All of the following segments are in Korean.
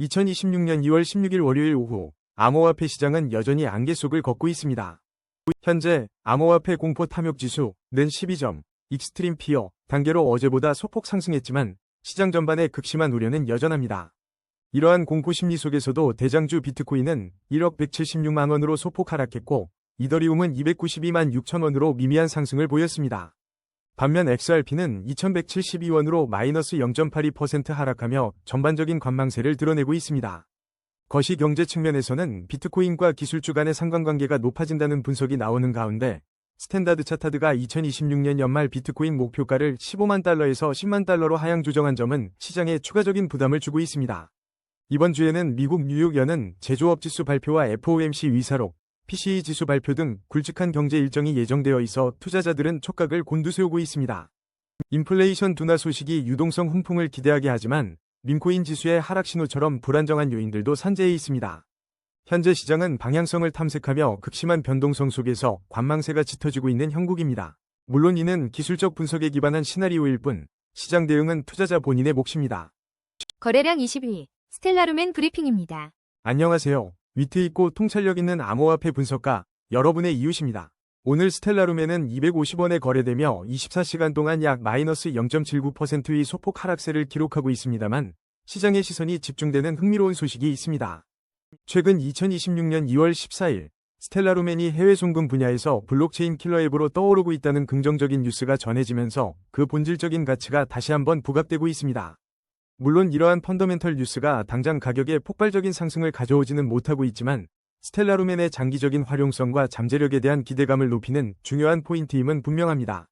2026년 2월 16일 월요일 오후 암호화폐 시장은 여전히 안개 속을 걷고 있습니다. 현재 암호화폐 공포 탐욕 지수는 12점, 익스트림 피어 단계로 어제보다 소폭 상승했지만 시장 전반의 극심한 우려는 여전합니다. 이러한 공포 심리 속에서도 대장주 비트코인은 1억 176만 원으로 소폭 하락했고 이더리움은 292만 6천 원으로 미미한 상승을 보였습니다. 반면 XRP는 2172원으로 마이너스 0.82% 하락하며 전반적인 관망세를 드러내고 있습니다. 거시경제 측면에서는 비트코인과 기술주 간의 상관관계가 높아진다는 분석이 나오는 가운데 스탠다드 차타드가 2026년 연말 비트코인 목표가를 15만 달러에서 10만 달러로 하향 조정한 점은 시장에 추가적인 부담을 주고 있습니다. 이번 주에는 미국 뉴욕 연은 제조업 지수 발표와 FOMC 위사록, PCE 지수 발표 등 굵직한 경제 일정이 예정되어 있어 투자자들은 촉각을 곤두세우고 있습니다. 인플레이션 둔화 소식이 유동성 훈풍을 기대하게 하지만 밈코인 지수의 하락 신호처럼 불안정한 요인들도 산재해 있습니다. 현재 시장은 방향성을 탐색하며 극심한 변동성 속에서 관망세가 짙어지고 있는 형국입니다. 물론 이는 기술적 분석에 기반한 시나리오일 뿐 시장 대응은 투자자 본인의 몫입니다. 거래량 22, 스텔라루멘 브리핑입니다. 안녕하세요. 위트 있고 통찰력 있는 암호화폐 분석가 여러분의 이웃입니다. 오늘 스텔라루멘은 250원에 거래되며 24시간 동안 약 마이너스 0.79%의 소폭 하락세를 기록하고 있습니다만 시장의 시선이 집중되는 흥미로운 소식이 있습니다. 최근 2026년 2월 14일 스텔라루멘이 해외 송금 분야에서 블록체인 킬러 앱으로 떠오르고 있다는 긍정적인 뉴스가 전해지면서 그 본질적인 가치가 다시 한번 부각되고 있습니다. 물론 이러한 펀더멘털 뉴스가 당장 가격에 폭발적인 상승을 가져오지는 못하고 있지만 스텔라루멘의 장기적인 활용성과 잠재력에 대한 기대감을 높이는 중요한 포인트임은 분명합니다.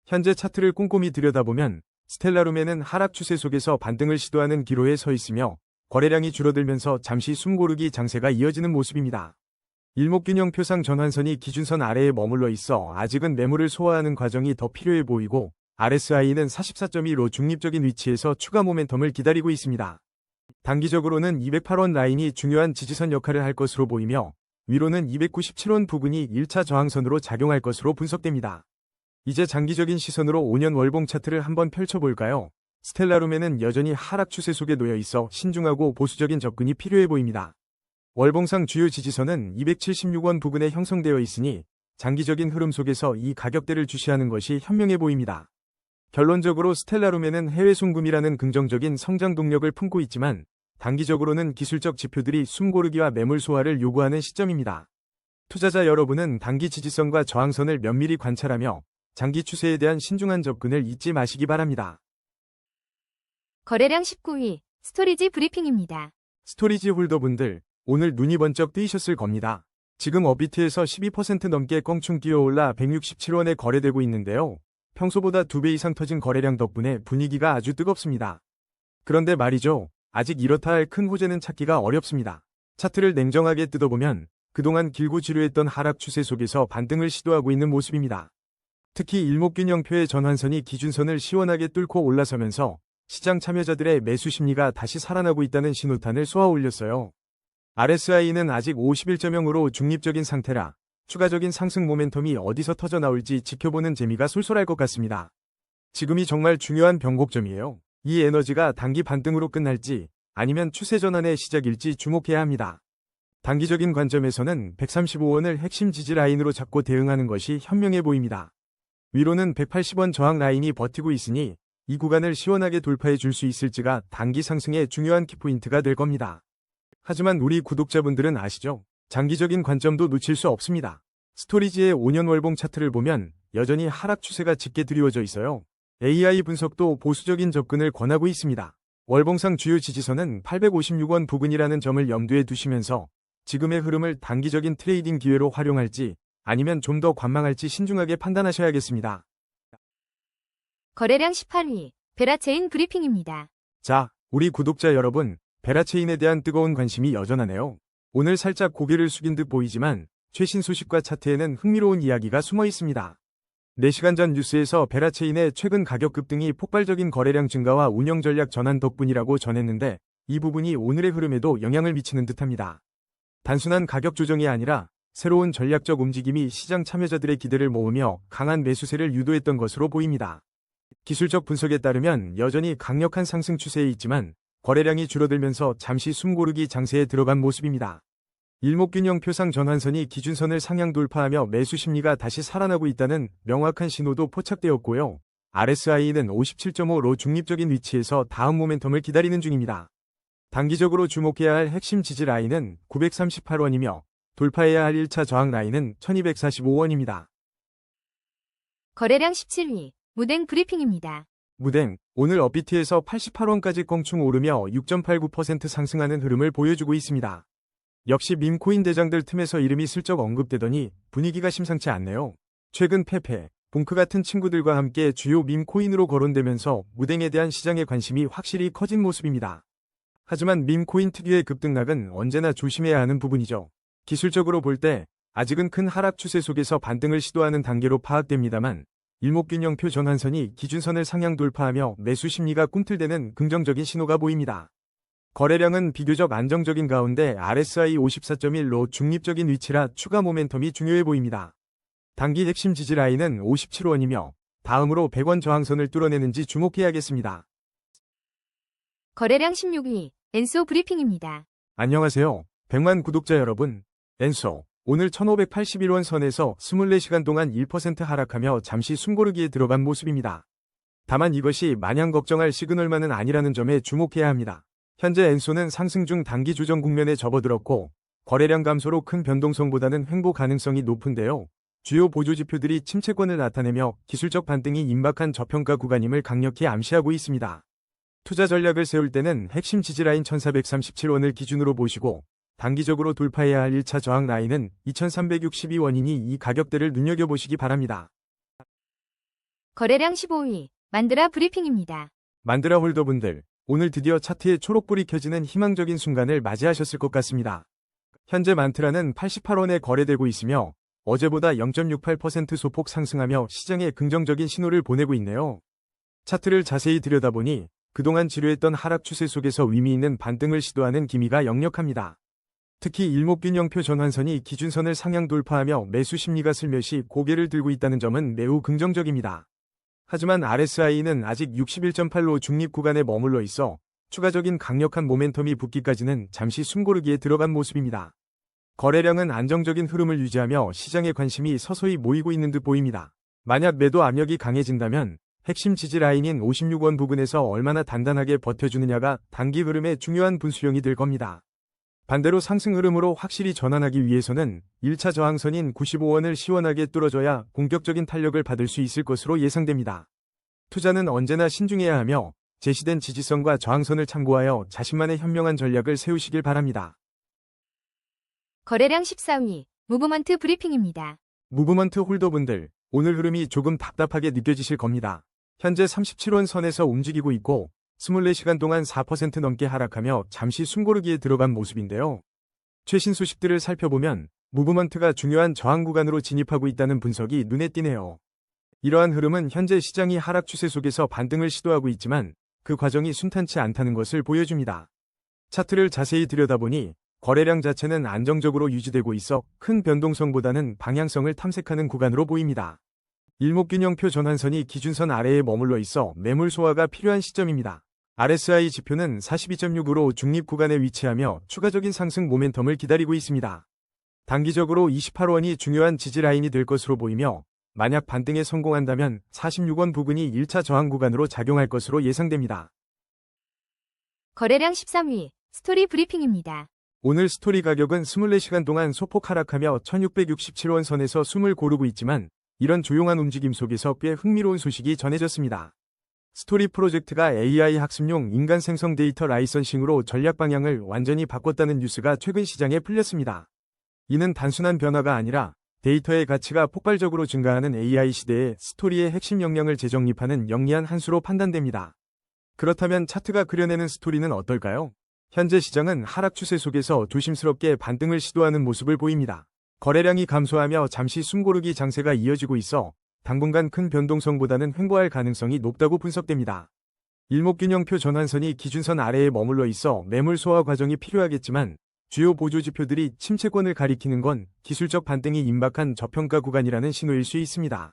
현재 차트를 꼼꼼히 들여다보면 스텔라루멘은 하락 추세 속에서 반등을 시도하는 기로에 서 있으며 거래량이 줄어들면서 잠시 숨고르기 장세가 이어지는 모습입니다. 일목균형 표상 전환선이 기준선 아래에 머물러 있어 아직은 매물을 소화하는 과정이 더 필요해 보이고 RSI는 44.15 중립적인 위치에서 추가 모멘텀을 기다리고 있습니다. 단기적으로는 208원 라인이 중요한 지지선 역할을 할 것으로 보이며 위로는 297원 부근이 1차 저항선으로 작용할 것으로 분석됩니다. 이제 장기적인 시선으로 5년 월봉 차트를 한번 펼쳐볼까요? 스텔라루멘은 여전히 하락 추세 속에 놓여 있어 신중하고 보수적인 접근이 필요해 보입니다. 월봉상 주요 지지선은 276원 부근에 형성되어 있으니 장기적인 흐름 속에서 이 가격대를 주시하는 것이 현명해 보입니다. 결론적으로 스텔라루멘은 해외 송금이라는 긍정적인 성장 동력을 품고 있지만 단기적으로는 기술적 지표들이 숨고르기와 매물 소화를 요구하는 시점입니다. 투자자 여러분은 단기 지지선과 저항선을 면밀히 관찰하며 장기 추세에 대한 신중한 접근을 잊지 마시기 바랍니다. 거래량 19위, 스토리지 브리핑입니다. 스토리지 홀더분들, 오늘 눈이 번쩍 뜨이셨을 겁니다. 지금 업비트에서 12% 넘게 껑충 뛰어올라 167원에 거래되고 있는데요. 평소보다 2배 이상 터진 거래량 덕분에 분위기가 아주 뜨겁습니다. 그런데 말이죠. 아직 이렇다 할 큰 호재는 찾기가 어렵습니다. 차트를 냉정하게 뜯어보면 그동안 길고 지루했던 하락 추세 속에서 반등을 시도하고 있는 모습입니다. 특히 일목균형표의 전환선이 기준선을 시원하게 뚫고 올라서면서 시장 참여자들의 매수 심리가 다시 살아나고 있다는 신호탄을 쏘아 올렸어요. RSI는 아직 51.0으로 중립적인 상태라 추가적인 상승 모멘텀이 어디서 터져 나올지 지켜보는 재미가 쏠쏠할 것 같습니다. 지금이 정말 중요한 변곡점이에요. 이 에너지가 단기 반등으로 끝날지 아니면 추세 전환의 시작일지 주목해야 합니다. 단기적인 관점에서는 135원을 핵심 지지 라인으로 잡고 대응하는 것이 현명해 보입니다. 위로는 180원 저항 라인이 버티고 있으니 이 구간을 시원하게 돌파해 줄 수 있을지가 단기 상승의 중요한 키포인트가 될 겁니다. 하지만 우리 구독자분들은 아시죠? 장기적인 관점도 놓칠 수 없습니다. 스토리지의 5년 월봉 차트를 보면 여전히 하락 추세가 짙게 드리워져 있어요. AI 분석도 보수적인 접근을 권하고 있습니다. 월봉상 주요 지지선은 856원 부근이라는 점을 염두에 두시면서 지금의 흐름을 단기적인 트레이딩 기회로 활용할지 아니면 좀 더 관망할지 신중하게 판단하셔야겠습니다. 거래량 18위, 베라체인 브리핑입니다. 자, 우리 구독자 여러분, 베라체인에 대한 뜨거운 관심이 여전하네요. 오늘 살짝 고개를 숙인 듯 보이지만 최신 소식과 차트에는 흥미로운 이야기가 숨어 있습니다. 4시간 전 뉴스에서 베라체인의 최근 가격 급등이 폭발적인 거래량 증가와 운영 전략 전환 덕분이라고 전했는데 이 부분이 오늘의 흐름에도 영향을 미치는 듯합니다. 단순한 가격 조정이 아니라 새로운 전략적 움직임이 시장 참여자들의 기대를 모으며 강한 매수세를 유도했던 것으로 보입니다. 기술적 분석에 따르면 여전히 강력한 상승 추세에 있지만 거래량이 줄어들면서 잠시 숨고르기 장세에 들어간 모습입니다. 일목균형표상 전환선이 기준선을 상향 돌파하며 매수 심리가 다시 살아나고 있다는 명확한 신호도 포착되었고요. RSI는 57.5로 중립적인 위치에서 다음 모멘텀을 기다리는 중입니다. 단기적으로 주목해야 할 핵심 지지 라인은 938원이며 돌파해야 할 1차 저항 라인은 1245원입니다. 거래량 17위, 무댕 브리핑입니다. 무댕, 오늘 업비트에서 88원까지 껑충 오르며 6.89% 상승하는 흐름을 보여주고 있습니다. 역시 밈코인 대장들 틈에서 이름이 슬쩍 언급되더니 분위기가 심상치 않네요. 최근 페페, 봉크 같은 친구들과 함께 주요 밈코인으로 거론되면서 무댕에 대한 시장의 관심이 확실히 커진 모습입니다. 하지만 밈코인 특유의 급등락은 언제나 조심해야 하는 부분이죠. 기술적으로 볼 때 아직은 큰 하락 추세 속에서 반등을 시도하는 단계로 파악됩니다만 일목균형표 전환선이 기준선을 상향 돌파하며 매수 심리가 꿈틀대는 긍정적인 신호가 보입니다. 거래량은 비교적 안정적인 가운데 RSI 54.1로 중립적인 위치라 추가 모멘텀이 중요해 보입니다. 단기 핵심 지지 라인은 57원이며 다음으로 100원 저항선을 뚫어내는지 주목해야겠습니다. 거래량 16위, 엔소 브리핑입니다. 안녕하세요. 100만 구독자 여러분. 엔소, 오늘 1581원 선에서 24시간 동안 1% 하락하며 잠시 숨고르기에 들어간 모습입니다. 다만 이것이 마냥 걱정할 시그널만은 아니라는 점에 주목해야 합니다. 현재 엔소는 상승 중 단기 조정 국면에 접어들었고 거래량 감소로 큰 변동성보다는 횡보 가능성이 높은데요. 주요 보조지표들이 침체권을 나타내며 기술적 반등이 임박한 저평가 구간임을 강력히 암시하고 있습니다. 투자 전략을 세울 때는 핵심 지지라인 1437원을 기준으로 보시고 단기적으로 돌파해야 할 1차 저항 라인은 2362원이니 이 가격대를 눈여겨보시기 바랍니다. 거래량 15위, 만드라 브리핑입니다. 만드라 홀더분들, 오늘 드디어 차트에 초록불이 켜지는 희망적인 순간을 맞이하셨을 것 같습니다. 현재 만트라는 88원에 거래되고 있으며 어제보다 0.68% 소폭 상승하며 시장에 긍정적인 신호를 보내고 있네요. 차트를 자세히 들여다보니 그동안 지루했던 하락 추세 속에서 의미 있는 반등을 시도하는 기미가 역력합니다. 특히 일목균형표 전환선이 기준선을 상향 돌파하며 매수 심리가 슬며시 고개를 들고 있다는 점은 매우 긍정적입니다. 하지만 RSI는 아직 61.8로 중립 구간에 머물러 있어 추가적인 강력한 모멘텀이 붙기까지는 잠시 숨고르기에 들어간 모습입니다. 거래량은 안정적인 흐름을 유지하며 시장의 관심이 서서히 모이고 있는 듯 보입니다. 만약 매도 압력이 강해진다면 핵심 지지 라인인 56원 부근에서 얼마나 단단하게 버텨주느냐가 단기 흐름의 중요한 분수령이 될 겁니다. 반대로 상승 흐름으로 확실히 전환하기 위해서는 1차 저항선인 95원을 시원하게 뚫어줘야 본격적인 탄력을 받을 수 있을 것으로 예상됩니다. 투자는 언제나 신중해야 하며 제시된 지지선과 저항선을 참고하여 자신만의 현명한 전략을 세우시길 바랍니다. 거래량 14위, 무브먼트 브리핑입니다. 무브먼트 홀더분들, 오늘 흐름이 조금 답답하게 느껴지실 겁니다. 현재 37원 선에서 움직이고 있고 24시간 동안 4% 넘게 하락하며 잠시 숨고르기에 들어간 모습인데요. 최신 소식들을 살펴보면 무브먼트가 중요한 저항 구간으로 진입하고 있다는 분석이 눈에 띄네요. 이러한 흐름은 현재 시장이 하락 추세 속에서 반등을 시도하고 있지만 그 과정이 순탄치 않다는 것을 보여줍니다. 차트를 자세히 들여다보니 거래량 자체는 안정적으로 유지되고 있어 큰 변동성보다는 방향성을 탐색하는 구간으로 보입니다. 일목균형표 전환선이 기준선 아래에 머물러 있어 매물 소화가 필요한 시점입니다. RSI 지표는 42.6으로 중립 구간에 위치하며 추가적인 상승 모멘텀을 기다리고 있습니다. 단기적으로 28원이 중요한 지지 라인이 될 것으로 보이며 만약 반등에 성공한다면 46원 부근이 1차 저항 구간으로 작용할 것으로 예상됩니다. 거래량 13위, 스토리 브리핑입니다. 오늘 스토리 가격은 24시간 동안 소폭 하락하며 1667원 선에서 숨을 고르고 있지만 이런 조용한 움직임 속에서 꽤 흥미로운 소식이 전해졌습니다. 스토리 프로젝트가 AI 학습용 인간 생성 데이터 라이선싱으로 전략 방향을 완전히 바꿨다는 뉴스가 최근 시장에 풀렸습니다. 이는 단순한 변화가 아니라 데이터의 가치가 폭발적으로 증가하는 AI 시대에 스토리의 핵심 역량을 재정립하는 영리한 한 수로 판단됩니다. 그렇다면 차트가 그려내는 스토리는 어떨까요? 현재 시장은 하락 추세 속에서 조심스럽게 반등을 시도하는 모습을 보입니다. 거래량이 감소하며 잠시 숨고르기 장세가 이어지고 있어 당분간 큰 변동성보다는 횡보할 가능성이 높다고 분석됩니다. 일목균형표 전환선이 기준선 아래에 머물러 있어 매물 소화 과정이 필요하겠지만 주요 보조지표들이 침체권을 가리키는 건 기술적 반등이 임박한 저평가 구간이라는 신호일 수 있습니다.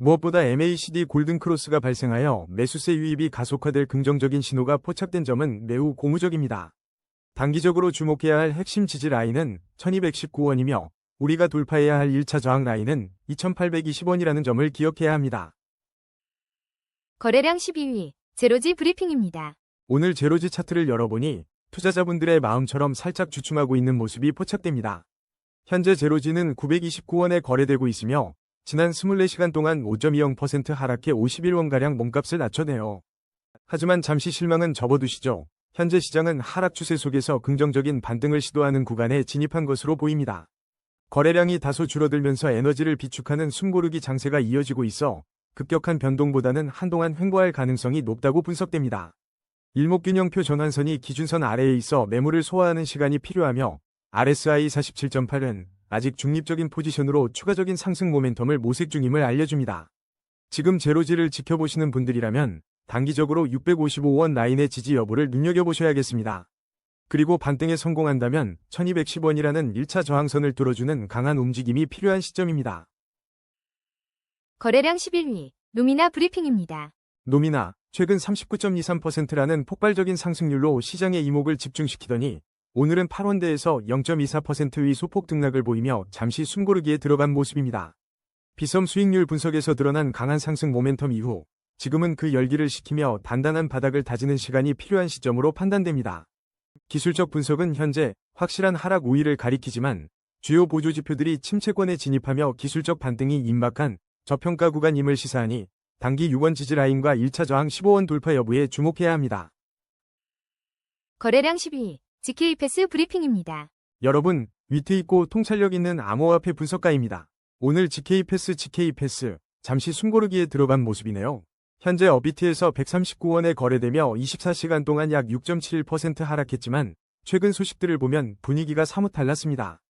무엇보다 MACD 골든크로스가 발생하여 매수세 유입이 가속화될 긍정적인 신호가 포착된 점은 매우 고무적입니다. 단기적으로 주목해야 할 핵심 지지 라인은 1219원이며 우리가 돌파해야 할 1차 저항 라인은 2820원이라는 점을 기억해야 합니다. 거래량 12위, 제로지 브리핑입니다. 오늘 제로지 차트를 열어보니 투자자분들의 마음처럼 살짝 주춤하고 있는 모습이 포착됩니다. 현재 제로지는 929원에 거래되고 있으며 지난 24시간 동안 5.20% 하락해 51원가량 몸값을 낮춰내요. 하지만 잠시 실망은 접어두시죠. 현재 시장은 하락 추세 속에서 긍정적인 반등을 시도하는 구간에 진입한 것으로 보입니다. 거래량이 다소 줄어들면서 에너지를 비축하는 숨고르기 장세가 이어지고 있어 급격한 변동보다는 한동안 횡보할 가능성이 높다고 분석됩니다. 일목균형표 전환선이 기준선 아래에 있어 매물을 소화하는 시간이 필요하며 RSI 47.8은 아직 중립적인 포지션으로 추가적인 상승 모멘텀을 모색 중임을 알려줍니다. 지금 제로지를 지켜보시는 분들이라면 단기적으로 655원 라인의 지지 여부를 눈여겨보셔야겠습니다. 그리고 반등에 성공한다면 1210원이라는 1차 저항선을 뚫어주는 강한 움직임이 필요한 시점입니다. 거래량 11위, 노미나 브리핑입니다. 노미나, 최근 39.23%라는 폭발적인 상승률로 시장의 이목을 집중시키더니 오늘은 8원대에서 0.24%의 소폭 등락을 보이며 잠시 숨고르기에 들어간 모습입니다. 비섬 수익률 분석에서 드러난 강한 상승 모멘텀 이후 지금은 그 열기를 식히며 단단한 바닥을 다지는 시간이 필요한 시점으로 판단됩니다. 기술적 분석은 현재 확실한 하락 우위를 가리키지만 주요 보조지표들이 침체권에 진입하며 기술적 반등이 임박한 저평가 구간임을 시사하니 단기 6원 지지 라인과 1차 저항 15원 돌파 여부에 주목해야 합니다. 거래량 12위, GK패스 브리핑입니다. 여러분, 위트 있고 통찰력 있는 암호화폐 분석가입니다. 오늘 GK패스 잠시 숨고르기에 들어간 모습이네요. 현재 업비트에서 139원에 거래되며 24시간 동안 약 6.71% 하락했지만 최근 소식들을 보면 분위기가 사뭇 달랐습니다.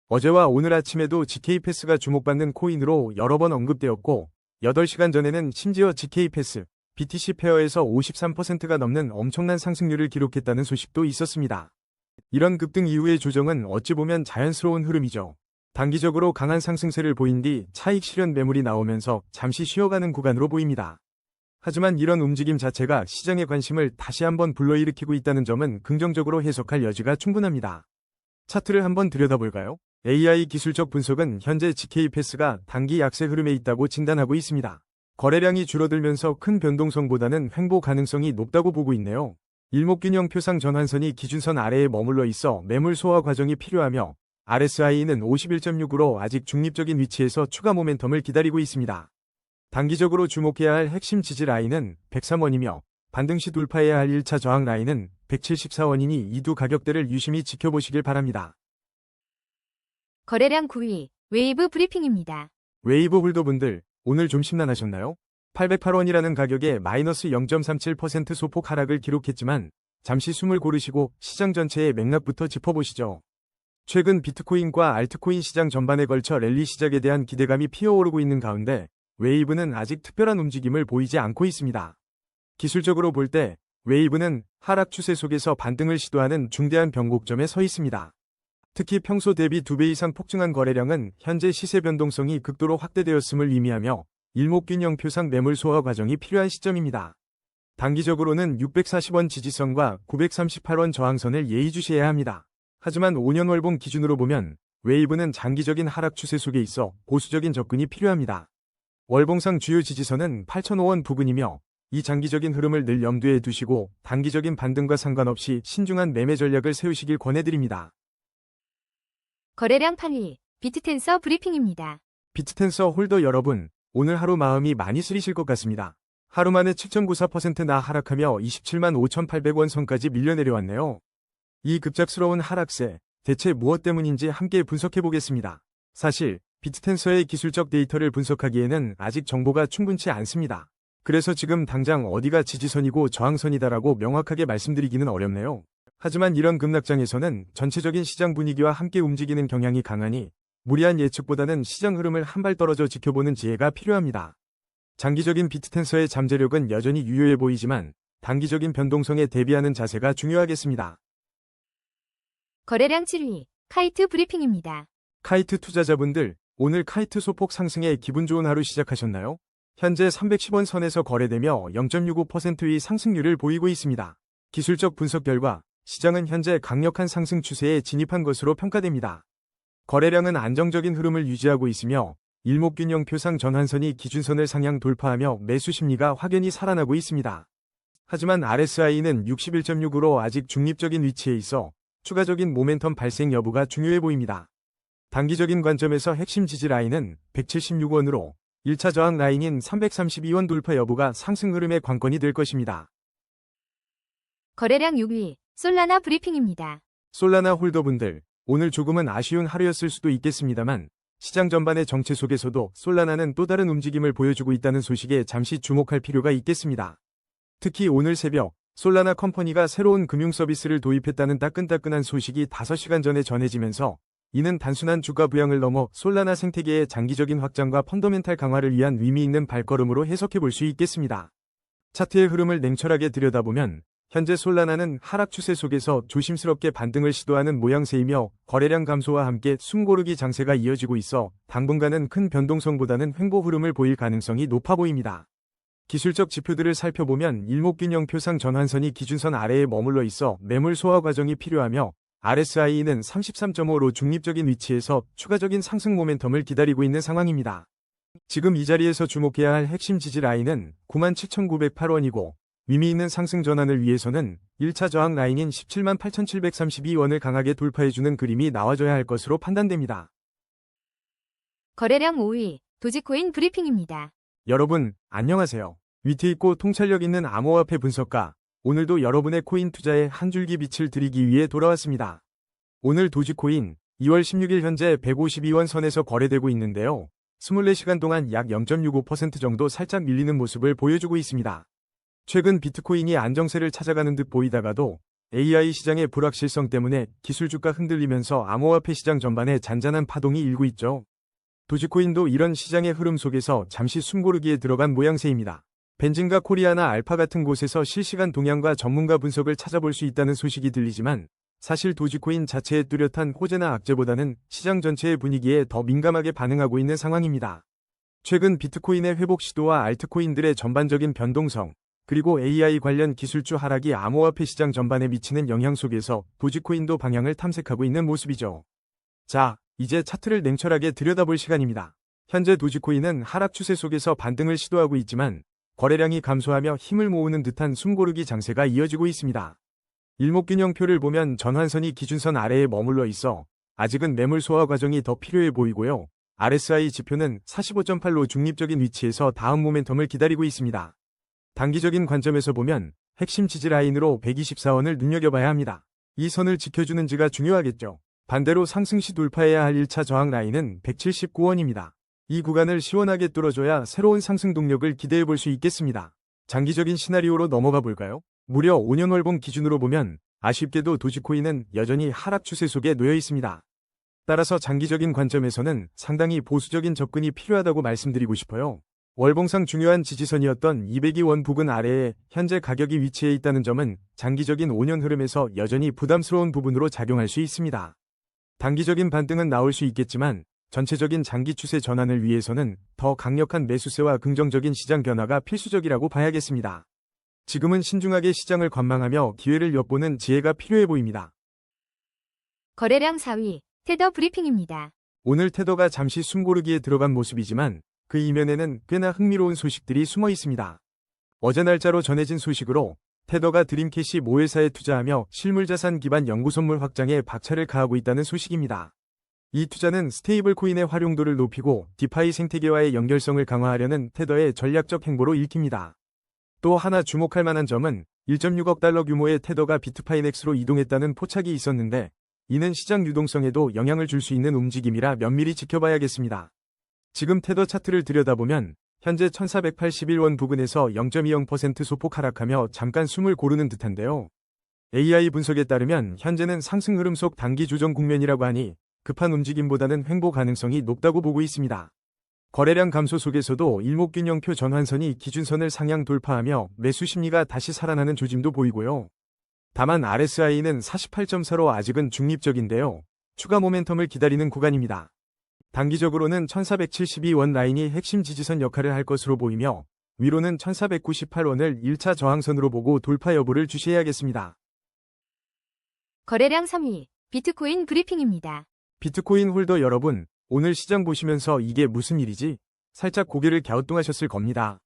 어제와 오늘 아침에도 GK패스가 주목받는 코인으로 여러 번 언급되었고 8시간 전에는 심지어 GK패스, BTC 페어에서 53%가 넘는 엄청난 상승률을 기록했다는 소식도 있었습니다. 이런 급등 이후의 조정은 어찌 보면 자연스러운 흐름이죠. 단기적으로 강한 상승세를 보인 뒤 차익 실현 매물이 나오면서 잠시 쉬어가는 구간으로 보입니다. 하지만 이런 움직임 자체가 시장의 관심을 다시 한번 불러일으키고 있다는 점은 긍정적으로 해석할 여지가 충분합니다. 차트를 한번 들여다볼까요? AI 기술적 분석은 현재 GK패스가 단기 약세 흐름에 있다고 진단하고 있습니다. 거래량이 줄어들면서 큰 변동성보다는 횡보 가능성이 높다고 보고 있네요. 일목균형 표상 전환선이 기준선 아래에 머물러 있어 매물 소화 과정이 필요하며 RSI는 51.6으로 아직 중립적인 위치에서 추가 모멘텀을 기다리고 있습니다. 단기적으로 주목해야 할 핵심 지지 라인은 103원이며 반등 시 돌파해야 할 1차 저항 라인은 174원이니 이 두 가격대를 유심히 지켜보시길 바랍니다. 거래량 9위, 웨이브 브리핑입니다. 웨이브 홀더분들, 오늘 좀 심란하셨나요? 808원이라는 가격에 마이너스 0.37% 소폭 하락을 기록했지만 잠시 숨을 고르시고 시장 전체의 맥락부터 짚어보시죠. 최근 비트코인과 알트코인 시장 전반에 걸쳐 랠리 시작에 대한 기대감이 피어오르고 있는 가운데 웨이브는 아직 특별한 움직임을 보이지 않고 있습니다. 기술적으로 볼 때 웨이브는 하락 추세 속에서 반등을 시도하는 중대한 변곡점에 서 있습니다. 특히 평소 대비 2배 이상 폭증한 거래량은 현재 시세 변동성이 극도로 확대되었음을 의미하며 일목균형 표상 매물 소화 과정이 필요한 시점입니다. 단기적으로는 640원 지지선과 938원 저항선을 예의주시해야 합니다. 하지만 5년 월봉 기준으로 보면 웨이브는 장기적인 하락 추세 속에 있어 보수적인 접근이 필요합니다. 월봉상 주요 지지선은 8,005원 부근이며 이 장기적인 흐름을 늘 염두에 두시고 단기적인 반등과 상관없이 신중한 매매 전략을 세우시길 권해드립니다. 거래량 8위, 비트텐서 브리핑입니다. 비트텐서 홀더 여러분, 오늘 하루 마음이 많이 쓰리실 것 같습니다. 하루 만에 7.94%나 하락하며 27만 5,800원 선까지 밀려 내려왔네요. 이 급작스러운 하락세, 대체 무엇 때문인지 함께 분석해 보겠습니다. 사실 비트텐서의 기술적 데이터를 분석하기에는 아직 정보가 충분치 않습니다. 그래서 지금 당장 어디가 지지선이고 저항선이다라고 명확하게 말씀드리기는 어렵네요. 하지만 이런 급락장에서는 전체적인 시장 분위기와 함께 움직이는 경향이 강하니 무리한 예측보다는 시장 흐름을 한 발 떨어져 지켜보는 지혜가 필요합니다. 장기적인 비트텐서의 잠재력은 여전히 유효해 보이지만 단기적인 변동성에 대비하는 자세가 중요하겠습니다. 거래량 7위, 카이트 브리핑입니다. 카이트 투자자분들, 오늘 카이트 소폭 상승에 기분 좋은 하루 시작하셨나요? 현재 310원 선에서 거래되며 0.65%의 상승률을 보이고 있습니다. 기술적 분석 결과 시장은 현재 강력한 상승 추세에 진입한 것으로 평가됩니다. 거래량은 안정적인 흐름을 유지하고 있으며 일목균형 표상 전환선이 기준선을 상향 돌파하며 매수 심리가 확연히 살아나고 있습니다. 하지만 RSI는 61.6으로 아직 중립적인 위치에 있어 추가적인 모멘텀 발생 여부가 중요해 보입니다. 단기적인 관점에서 핵심 지지 라인은 176원으로 1차 저항 라인인 332원 돌파 여부가 상승 흐름의 관건이 될 것입니다. 거래량 6위, 솔라나 브리핑입니다. 솔라나 홀더분들, 오늘 조금은 아쉬운 하루였을 수도 있겠습니다만 시장 전반의 정체 속에서도 솔라나는 또 다른 움직임을 보여주고 있다는 소식에 잠시 주목할 필요가 있겠습니다. 특히 오늘 새벽 솔라나 컴퍼니가 새로운 금융 서비스를 도입했다는 따끈따끈한 소식이 5시간 전에 전해지면서 이는 단순한 주가 부양을 넘어 솔라나 생태계의 장기적인 확장과 펀더멘탈 강화를 위한 의미 있는 발걸음으로 해석해 볼 수 있겠습니다. 차트의 흐름을 냉철하게 들여다보면 현재 솔라나는 하락 추세 속에서 조심스럽게 반등을 시도하는 모양새이며 거래량 감소와 함께 숨고르기 장세가 이어지고 있어 당분간은 큰 변동성보다는 횡보 흐름을 보일 가능성이 높아 보입니다. 기술적 지표들을 살펴보면 일목균형 표상 전환선이 기준선 아래에 머물러 있어 매물 소화 과정이 필요하며 RSI는 33.5로 중립적인 위치에서 추가적인 상승 모멘텀을 기다리고 있는 상황입니다. 지금 이 자리에서 주목해야 할 핵심 지지 라인은 97,908원이고 의미 있는 상승 전환을 위해서는 1차 저항 라인인 178,732원을 강하게 돌파해주는 그림이 나와줘야 할 것으로 판단됩니다. 거래량 5위, 도지코인 브리핑입니다. 여러분, 안녕하세요. 위트 있고 통찰력 있는 암호화폐 분석가, 오늘도 여러분의 코인 투자에 한 줄기 빛을 드리기 위해 돌아왔습니다. 오늘 도지코인 2월 16일 현재 152원 선에서 거래되고 있는데요. 24시간 동안 약 0.65% 정도 살짝 밀리는 모습을 보여주고 있습니다. 최근 비트코인이 안정세를 찾아가는 듯 보이다가도 AI 시장의 불확실성 때문에 기술주가 흔들리면서 암호화폐 시장 전반에 잔잔한 파동이 일고 있죠. 도지코인도 이런 시장의 흐름 속에서 잠시 숨고르기에 들어간 모양새입니다. 벤진과 코리아나 알파 같은 곳에서 실시간 동향과 전문가 분석을 찾아볼 수 있다는 소식이 들리지만 사실 도지코인 자체의 뚜렷한 호재나 악재보다는 시장 전체의 분위기에 더 민감하게 반응하고 있는 상황입니다. 최근 비트코인의 회복 시도와 알트코인들의 전반적인 변동성, 그리고 AI 관련 기술주 하락이 암호화폐 시장 전반에 미치는 영향 속에서 도지코인도 방향을 탐색하고 있는 모습이죠. 자, 이제 차트를 냉철하게 들여다볼 시간입니다. 현재 도지코인은 하락 추세 속에서 반등을 시도하고 있지만 거래량이 감소하며 힘을 모으는 듯한 숨고르기 장세가 이어지고 있습니다. 일목균형표를 보면 전환선이 기준선 아래에 머물러 있어 아직은 매물 소화 과정이 더 필요해 보이고요. RSI 지표는 45.8로 중립적인 위치에서 다음 모멘텀을 기다리고 있습니다. 단기적인 관점에서 보면 핵심 지지 라인으로 124원을 눈여겨봐야 합니다. 이 선을 지켜주는지가 중요하겠죠. 반대로 상승 시 돌파해야 할 1차 저항 라인은 179원입니다. 이 구간을 시원하게 뚫어줘야 새로운 상승 동력을 기대해 볼 수 있겠습니다. 장기적인 시나리오로 넘어가 볼까요? 무려 5년 월봉 기준으로 보면 아쉽게도 도지코인은 여전히 하락 추세 속에 놓여 있습니다. 따라서 장기적인 관점에서는 상당히 보수적인 접근이 필요하다고 말씀드리고 싶어요. 월봉상 중요한 지지선이었던 202원 부근 아래에 현재 가격이 위치해 있다는 점은 장기적인 5년 흐름에서 여전히 부담스러운 부분으로 작용할 수 있습니다. 단기적인 반등은 나올 수 있겠지만 전체적인 장기 추세 전환을 위해서는 더 강력한 매수세와 긍정적인 시장 변화가 필수적이라고 봐야겠습니다. 지금은 신중하게 시장을 관망하며 기회를 엿보는 지혜가 필요해 보입니다. 거래량 4위, 테더 브리핑입니다. 오늘 테더가 잠시 숨고르기에 들어간 모습이지만 그 이면에는 꽤나 흥미로운 소식들이 숨어 있습니다. 어제 날짜로 전해진 소식으로 테더가 드림캐시 모회사에 투자하며 실물자산 기반 연구선물 확장에 박차를 가하고 있다는 소식입니다. 이 투자는 스테이블 코인의 활용도를 높이고 디파이 생태계와의 연결성을 강화하려는 테더의 전략적 행보로 읽힙니다. 또 하나 주목할 만한 점은 1.6억 달러 규모의 테더가 비트파이넥스로 이동했다는 포착이 있었는데 이는 시장 유동성에도 영향을 줄 수 있는 움직임이라 면밀히 지켜봐야겠습니다. 지금 테더 차트를 들여다보면 현재 1481원 부근에서 0.20% 소폭 하락하며 잠깐 숨을 고르는 듯한데요. AI 분석에 따르면 현재는 상승 흐름 속 단기 조정 국면이라고 하니 급한 움직임보다는 횡보 가능성이 높다고 보고 있습니다. 거래량 감소 속에서도 일목균형표 전환선이 기준선을 상향 돌파하며 매수 심리가 다시 살아나는 조짐도 보이고요. 다만 RSI는 48.4로 아직은 중립적인데요. 추가 모멘텀을 기다리는 구간입니다. 단기적으로는 1472원 라인이 핵심 지지선 역할을 할 것으로 보이며 위로는 1498원을 1차 저항선으로 보고 돌파 여부를 주시해야겠습니다. 거래량 3위, 비트코인 브리핑입니다. 비트코인 홀더 여러분, 오늘 시장 보시면서 이게 무슨 일이지? 살짝 고개를 갸우뚱하셨을 겁니다.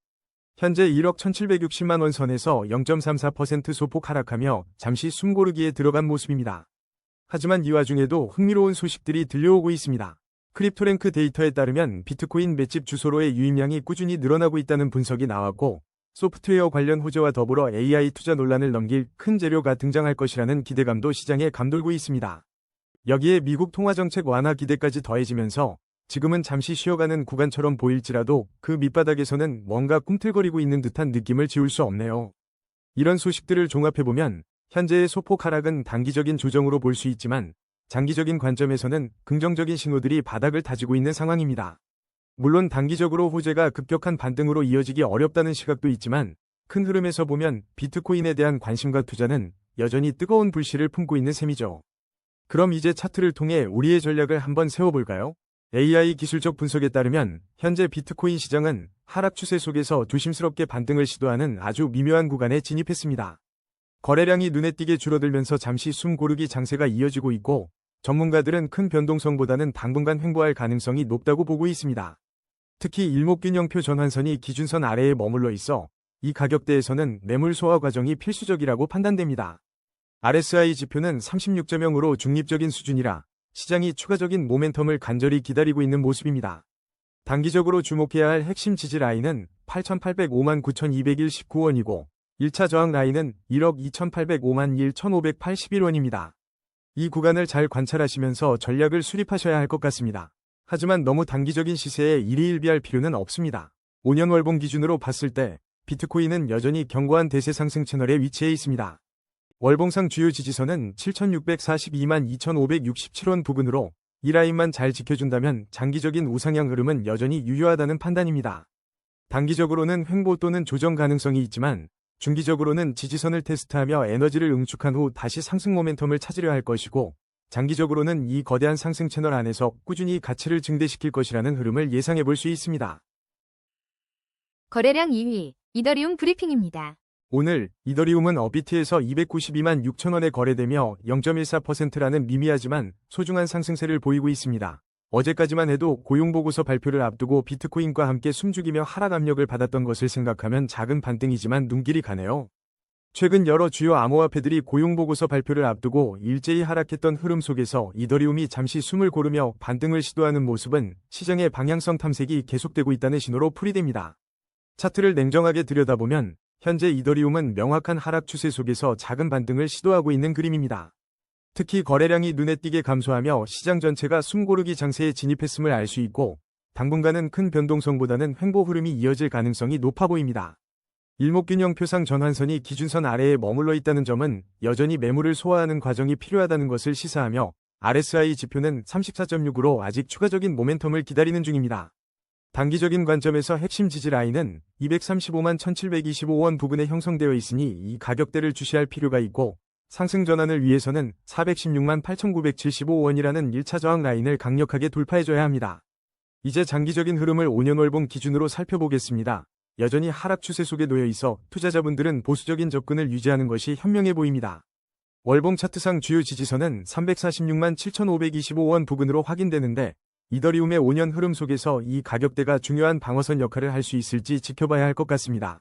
현재 1억 1760만 원 선에서 0.34% 소폭 하락하며 잠시 숨고르기에 들어간 모습입니다. 하지만 이 와중에도 흥미로운 소식들이 들려오고 있습니다. 크립토랭크 데이터에 따르면 비트코인 맷집 주소로의 유입량이 꾸준히 늘어나고 있다는 분석이 나왔고 소프트웨어 관련 호재와 더불어 AI 투자 논란을 넘길 큰 재료가 등장할 것이라는 기대감도 시장에 감돌고 있습니다. 여기에 미국 통화정책 완화 기대까지 더해지면서 지금은 잠시 쉬어가는 구간처럼 보일지라도 그 밑바닥에서는 뭔가 꿈틀거리고 있는 듯한 느낌을 지울 수 없네요. 이런 소식들을 종합해보면 현재의 소폭 하락은 단기적인 조정으로 볼 수 있지만 장기적인 관점에서는 긍정적인 신호들이 바닥을 다지고 있는 상황입니다. 물론 단기적으로 호재가 급격한 반등으로 이어지기 어렵다는 시각도 있지만 큰 흐름에서 보면 비트코인에 대한 관심과 투자는 여전히 뜨거운 불씨를 품고 있는 셈이죠. 그럼 이제 차트를 통해 우리의 전략을 한번 세워볼까요? AI 기술적 분석에 따르면 현재 비트코인 시장은 하락 추세 속에서 조심스럽게 반등을 시도하는 아주 미묘한 구간에 진입했습니다. 거래량이 눈에 띄게 줄어들면서 잠시 숨 고르기 장세가 이어지고 있고 전문가들은 큰 변동성보다는 당분간 횡보할 가능성이 높다고 보고 있습니다. 특히 일목균형표 전환선이 기준선 아래에 머물러 있어 이 가격대에서는 매물 소화 과정이 필수적이라고 판단됩니다. RSI 지표는 36.0으로 중립적인 수준이라 시장이 추가적인 모멘텀을 간절히 기다리고 있는 모습입니다. 단기적으로 주목해야 할 핵심 지지 라인은 8,805만 9,219원이고 1차 저항 라인은 1억 2,805만 1,581원입니다. 이 구간을 잘 관찰하시면서 전략을 수립하셔야 할 것 같습니다. 하지만 너무 단기적인 시세에 일희일비할 필요는 없습니다. 5년 월봉 기준으로 봤을 때 비트코인은 여전히 견고한 대세 상승 채널에 위치해 있습니다. 월봉상 주요 지지선은 7,642만 2,567원 부근으로 이 라인만 잘 지켜준다면 장기적인 우상향 흐름은 여전히 유효하다는 판단입니다. 단기적으로는 횡보 또는 조정 가능성이 있지만 중기적으로는 지지선을 테스트하며 에너지를 응축한 후 다시 상승 모멘텀을 찾으려 할 것이고 장기적으로는 이 거대한 상승 채널 안에서 꾸준히 가치를 증대시킬 것이라는 흐름을 예상해 볼 수 있습니다. 거래량 2위, 이더리움 브리핑입니다. 오늘 이더리움은 업비트에서 292만 6천원에 거래되며 0.14%라는 미미하지만 소중한 상승세를 보이고 있습니다. 어제까지만 해도 고용보고서 발표를 앞두고 비트코인과 함께 숨죽이며 하락 압력을 받았던 것을 생각하면 작은 반등이지만 눈길이 가네요. 최근 여러 주요 암호화폐들이 고용보고서 발표를 앞두고 일제히 하락했던 흐름 속에서 이더리움이 잠시 숨을 고르며 반등을 시도하는 모습은 시장의 방향성 탐색이 계속되고 있다는 신호로 풀이됩니다. 차트를 냉정하게 들여다보면 현재 이더리움은 명확한 하락 추세 속에서 작은 반등을 시도하고 있는 그림입니다. 특히 거래량이 눈에 띄게 감소하며 시장 전체가 숨고르기 장세에 진입했음을 알 수 있고 당분간은 큰 변동성보다는 횡보 흐름이 이어질 가능성이 높아 보입니다. 일목균형표상 전환선이 기준선 아래에 머물러 있다는 점은 여전히 매물을 소화하는 과정이 필요하다는 것을 시사하며 RSI 지표는 34.6으로 아직 추가적인 모멘텀을 기다리는 중입니다. 단기적인 관점에서 핵심 지지 라인은 235만 1725원 부근에 형성되어 있으니 이 가격대를 주시할 필요가 있고 상승 전환을 위해서는 416만 8,975원이라는 1차 저항 라인을 강력하게 돌파해줘야 합니다. 이제 장기적인 흐름을 5년 월봉 기준으로 살펴보겠습니다. 여전히 하락 추세 속에 놓여 있어 투자자분들은 보수적인 접근을 유지하는 것이 현명해 보입니다. 월봉 차트상 주요 지지선은 346만 7,525원 부근으로 확인되는데 이더리움의 5년 흐름 속에서 이 가격대가 중요한 방어선 역할을 할 수 있을지 지켜봐야 할 것 같습니다.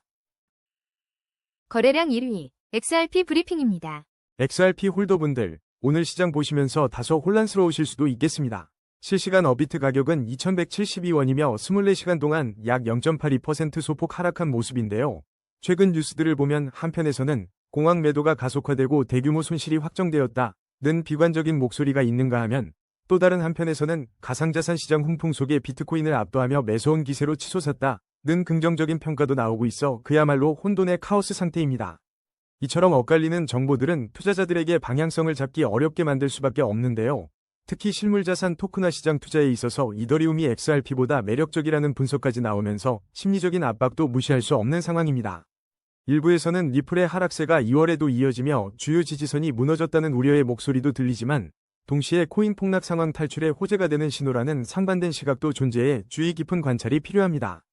거래량 1위, XRP 브리핑입니다. XRP 홀더분들, 오늘 시장 보시면서 다소 혼란스러우실 수도 있겠습니다. 실시간 업비트 가격은 2,172원이며 24시간 동안 약 0.82% 소폭 하락한 모습인데요. 최근 뉴스들을 보면 한편에서는 공황 매도가 가속화되고 대규모 손실이 확정되었다는 비관적인 목소리가 있는가 하면 또 다른 한편에서는 가상자산 시장 훈풍 속에 비트코인을 압도하며 매서운 기세로 치솟았다는 긍정적인 평가도 나오고 있어 그야말로 혼돈의 카오스 상태입니다. 이처럼 엇갈리는 정보들은 투자자들에게 방향성을 잡기 어렵게 만들 수밖에 없는데요. 특히 실물자산 토큰화 시장 투자에 있어서 이더리움이 XRP보다 매력적이라는 분석까지 나오면서 심리적인 압박도 무시할 수 없는 상황입니다. 일부에서는 리플의 하락세가 2월에도 이어지며 주요 지지선이 무너졌다는 우려의 목소리도 들리지만 동시에 코인 폭락 상황 탈출에 호재가 되는 신호라는 상반된 시각도 존재해 주의 깊은 관찰이 필요합니다.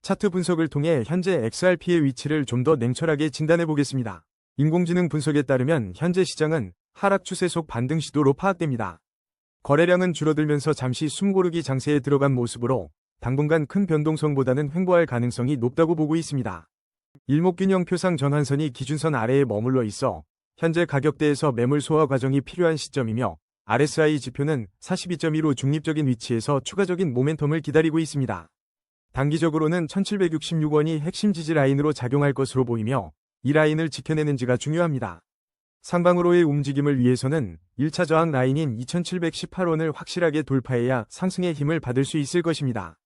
차트 분석을 통해 현재 XRP의 위치를 좀 더 냉철하게 진단해 보겠습니다. 인공지능 분석에 따르면 현재 시장은 하락 추세 속 반등 시도로 파악됩니다. 거래량은 줄어들면서 잠시 숨고르기 장세에 들어간 모습으로 당분간 큰 변동성보다는 횡보할 가능성이 높다고 보고 있습니다. 일목균형 표상 전환선이 기준선 아래에 머물러 있어 현재 가격대에서 매물 소화 과정이 필요한 시점이며 RSI 지표는 42.2로 중립적인 위치에서 추가적인 모멘텀을 기다리고 있습니다. 단기적으로는 1766원이 핵심 지지 라인으로 작용할 것으로 보이며 이 라인을 지켜내는지가 중요합니다. 상방으로의 움직임을 위해서는 1차 저항 라인인 2718원을 확실하게 돌파해야 상승의 힘을 받을 수 있을 것입니다.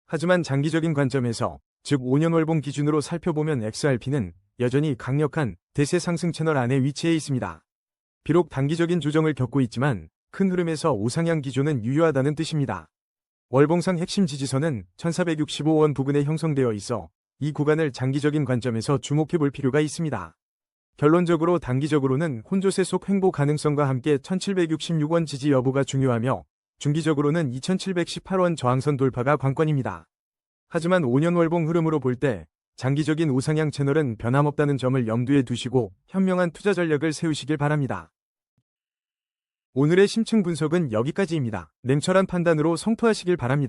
하지만 장기적인 관점에서, 즉 5년 월봉 기준으로 살펴보면 XRP는 여전히 강력한 대세 상승 채널 안에 위치해 있습니다. 비록 단기적인 조정을 겪고 있지만 큰 흐름에서 우상향 기조는 유효하다는 뜻입니다. 월봉상 핵심 지지선은 1465원 부근에 형성되어 있어 이 구간을 장기적인 관점에서 주목해 볼 필요가 있습니다. 결론적으로 단기적으로는 혼조세 속 횡보 가능성과 함께 1766원 지지 여부가 중요하며 중기적으로는 2718원 저항선 돌파가 관건입니다. 하지만 5년 월봉 흐름으로 볼 때 장기적인 우상향 채널은 변함없다는 점을 염두에 두시고 현명한 투자 전략을 세우시길 바랍니다. 오늘의 심층 분석은 여기까지입니다. 냉철한 판단으로 성토하시길 바랍니다.